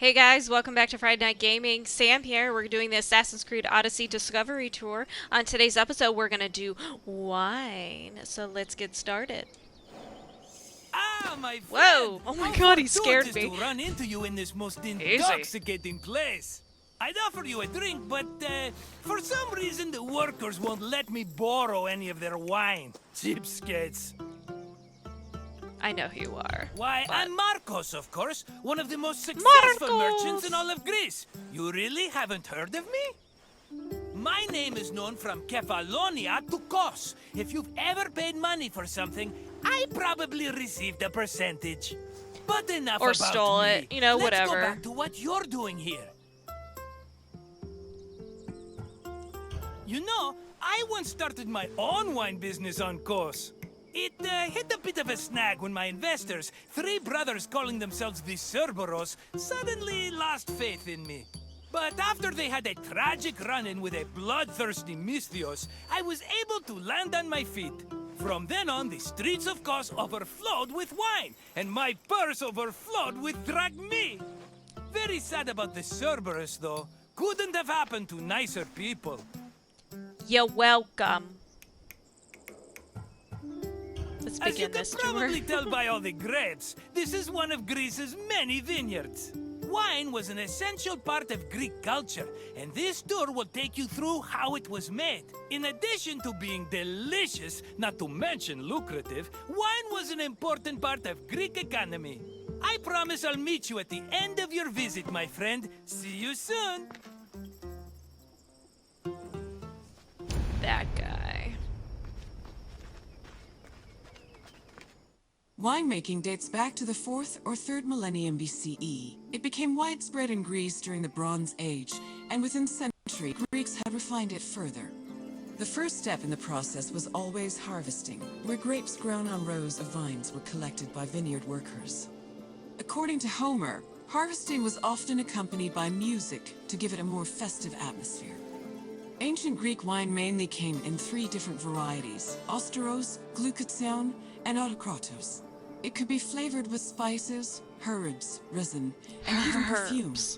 Hey guys, welcome back to Friday Night Gaming. Sam here. We're doing the Assassin's Creed Odyssey Discovery Tour. On today's episode, we're going to do wine. So let's get started. Ah, my friend! Whoa! Oh my How god, he scared fortuitous me. to run into you in this most Easy. intoxicating place. I'd offer you a drink, but for some reason the workers won't let me borrow any of their wine. Cheapskates. I know who you are. Why, but- I'm Marcos, of course, one of the most successful Marcos! merchants in all of Greece. You really haven't heard of me? My name is known from Kefalonia to Kos. If you've ever paid money for something, I probably received a percentage. But enough Or about stole me. it, you know, Let's whatever. go back to what you're doing here. You know, I once started my own wine business on Kos. It hit a bit of a snag when my investors, three brothers calling themselves the Cerberos, suddenly lost faith in me. But after they had a tragic run-in with a bloodthirsty Misthios, I was able to land on my feet. From then on, the streets of Kos overflowed with wine, and my purse overflowed with drachmi. Very sad about the Cerberus, though. Couldn't have happened to nicer people. You're welcome. Let's As you begin can this tour. probably tell by all the grapes, this is one of Greece's many vineyards. Wine was an essential part of Greek culture, and this tour will take you through how it was made. In addition to being delicious, not to mention lucrative, wine was an important part of Greek economy. I promise I'll meet you at the end of your visit, my friend. See you soon. That guy. Winemaking dates back to the 4th or 3rd millennium BCE. It became widespread in Greece during the Bronze Age, and within centuries, Greeks had refined it further. The first step in the process was always harvesting, where grapes grown on rows of vines were collected by vineyard workers. According to Homer, harvesting was often accompanied by music to give it a more festive atmosphere. Ancient Greek wine mainly came in 3 different varieties: Osteros, Glucation, and Autokratos. It could be flavored with spices, herbs, resin, and even perfumes.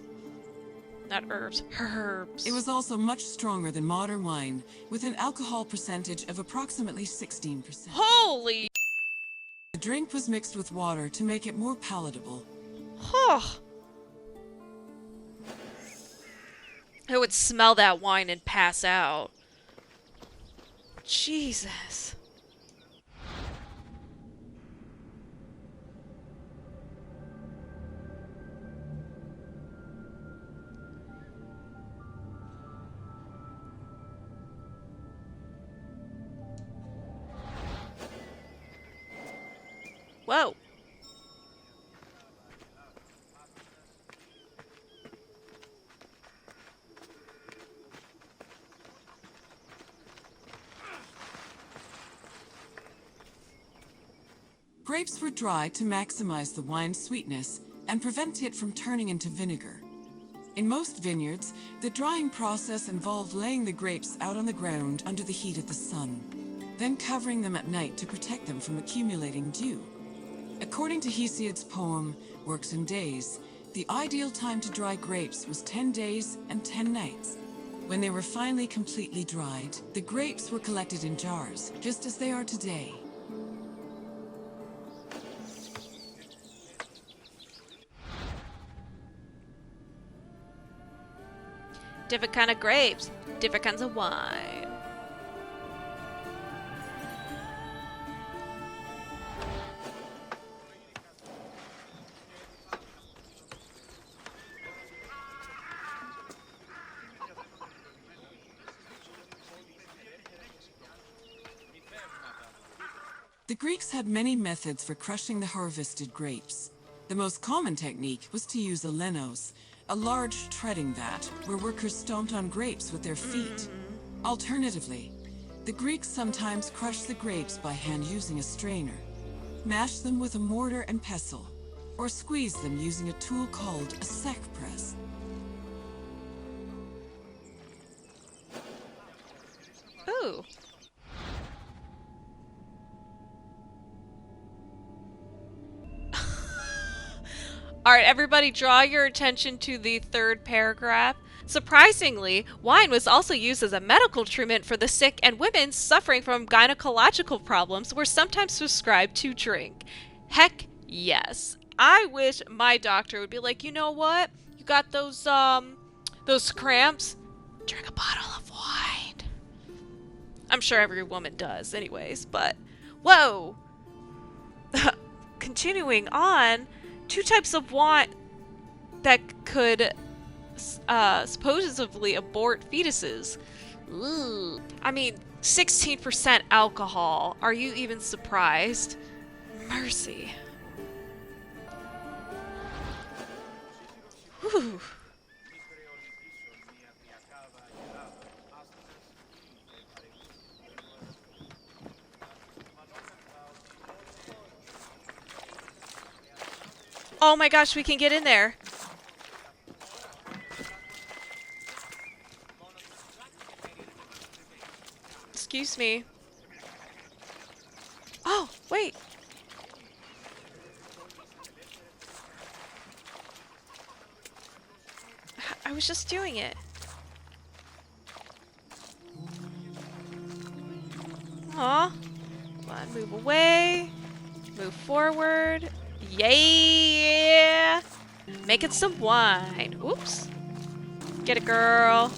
Not herbs, herbs. It was also much stronger than modern wine, with an alcohol percentage of approximately 16%. Holy! The drink was mixed with water to make it more palatable. Huh. I would smell that wine and pass out. Jesus. Whoa. Grapes were dried to maximize the wine's sweetness and prevent it from turning into vinegar. In most vineyards, the drying process involved laying the grapes out on the ground under the heat of the sun, then covering them at night to protect them from accumulating dew. According to Hesiod's poem, Works and Days, the ideal time to dry grapes was 10 days and 10 nights. When they were finally completely dried, the grapes were collected in jars, just as they are today. Different kind of grapes, different kinds of wine. The Greeks had many methods for crushing the harvested grapes. The most common technique was to use a lenos, a large treading vat where workers stomped on grapes with their feet. Alternatively, the Greeks sometimes crushed the grapes by hand using a strainer, mashed them with a mortar and pestle, or squeezed them using a tool called a sack press. Ooh. All right, everybody, draw your attention to the third paragraph. Surprisingly, wine was also used as a medical treatment for the sick, and women suffering from gynecological problems were sometimes prescribed to drink. Heck yes. I wish my doctor would be like, you know what? You got those cramps? Drink a bottle of wine. I'm sure every woman does, anyways, but whoa. Continuing on, two types of wine that could supposedly abort fetuses. Ooh. I mean, 16% alcohol. Are you even surprised? Mercy. Whew. Oh my gosh, we can get in there. Excuse me. Oh, wait. I was just doing it. Aw. Come on, move away. Move forward. Yeah! Making some wine. Oops. Get it, girl.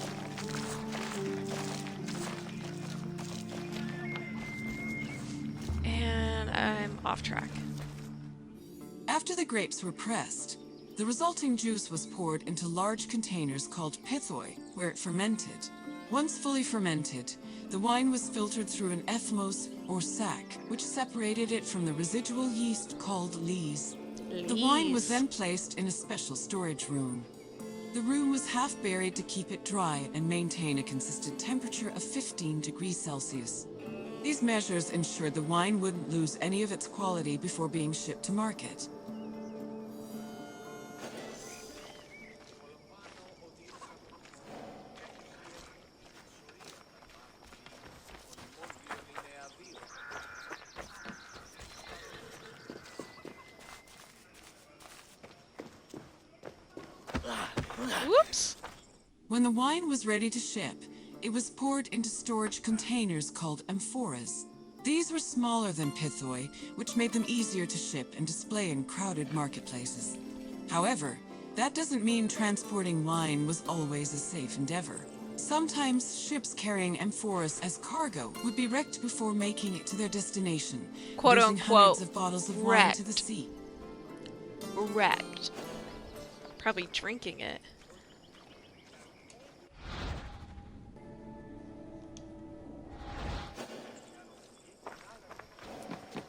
And I'm off track. After the grapes were pressed, the resulting juice was poured into large containers called pithoi, where it fermented. Once fully fermented, the wine was filtered through an ethmos or sack, which separated it from the residual yeast called lees. The wine was then placed in a special storage room. The room was half buried to keep it dry and maintain a consistent temperature of 15 degrees Celsius. These measures ensured the wine wouldn't lose any of its quality before being shipped to market. Whoops. When the wine was ready to ship, it was poured into storage containers called amphoras. These were smaller than pithoi, which made them easier to ship and display in crowded marketplaces. However, that doesn't mean transporting wine was always a safe endeavor. Sometimes ships carrying amphoras as cargo would be wrecked before making it to their destination, Quote losing unquote, hundreds of bottles of wine to the wrecked. sea. Wrecked. Probably drinking it.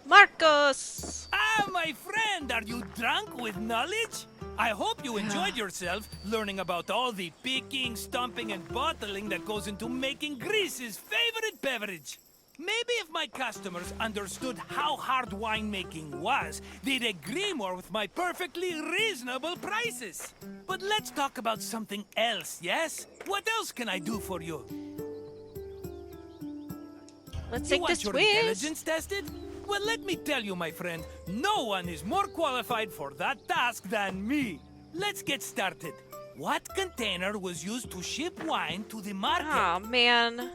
Marcos! Ah, my friend, are you drunk with knowledge? I hope you enjoyed yourself learning about all the picking, stomping, and bottling that goes into making Greece's favorite beverage. Maybe if my customers understood how hard winemaking was, they'd agree more with my perfectly reasonable prices. But let's talk about something else, yes? What else can I do for you? Let's You take want this your whiz. intelligence tested? Well, let me tell you, my friend, no one is more qualified for that task than me. Let's get started. What container was used to ship wine to the market? Oh man.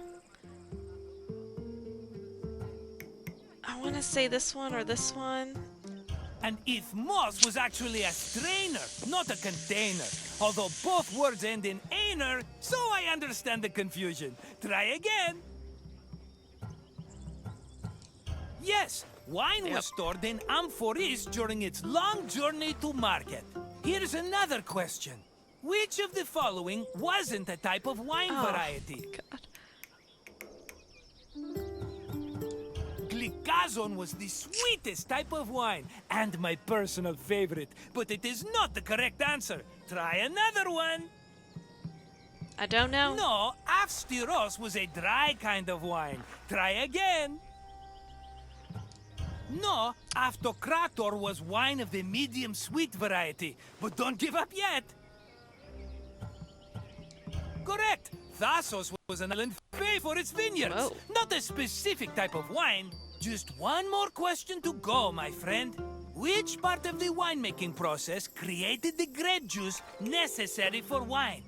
I want to say this one or this one. And ethmos was actually a strainer, not a container. Although both words end in einer, so I understand the confusion. Try again. Yes, wine was stored in amphoras during its long journey to market. Here's another question. Which of the following wasn't a type of wine variety? God. Glycazon was the sweetest type of wine, and my personal favorite, but it is not the correct answer. Try another one. I don't know. No, Avstyros was a dry kind of wine. Try again. No, Aftokrator was wine of the medium sweet variety, but don't give up yet. Correct. Thassos was an island famous for its vineyards. Whoa. Not a specific type of wine. Just one more question to go, my friend. Which part of the winemaking process created the grape juice necessary for wine?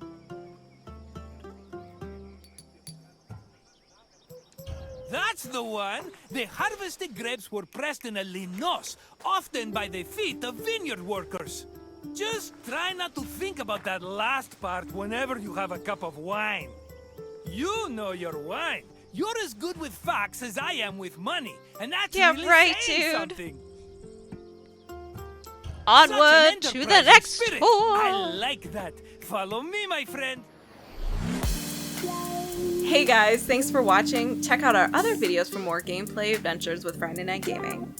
That's the one! The harvested grapes were pressed in a linos, often by the feet of vineyard workers. Just try not to think about that last part whenever you have a cup of wine. You know your wine. You're as good with facts as I am with money, and that's Yeah, really right, saying dude. something. Onward to the enterprising next spirit. tour. I like that. Follow me, my friend. Hey guys, thanks for watching. Check out our other videos for more gameplay adventures with Friday Night Gaming.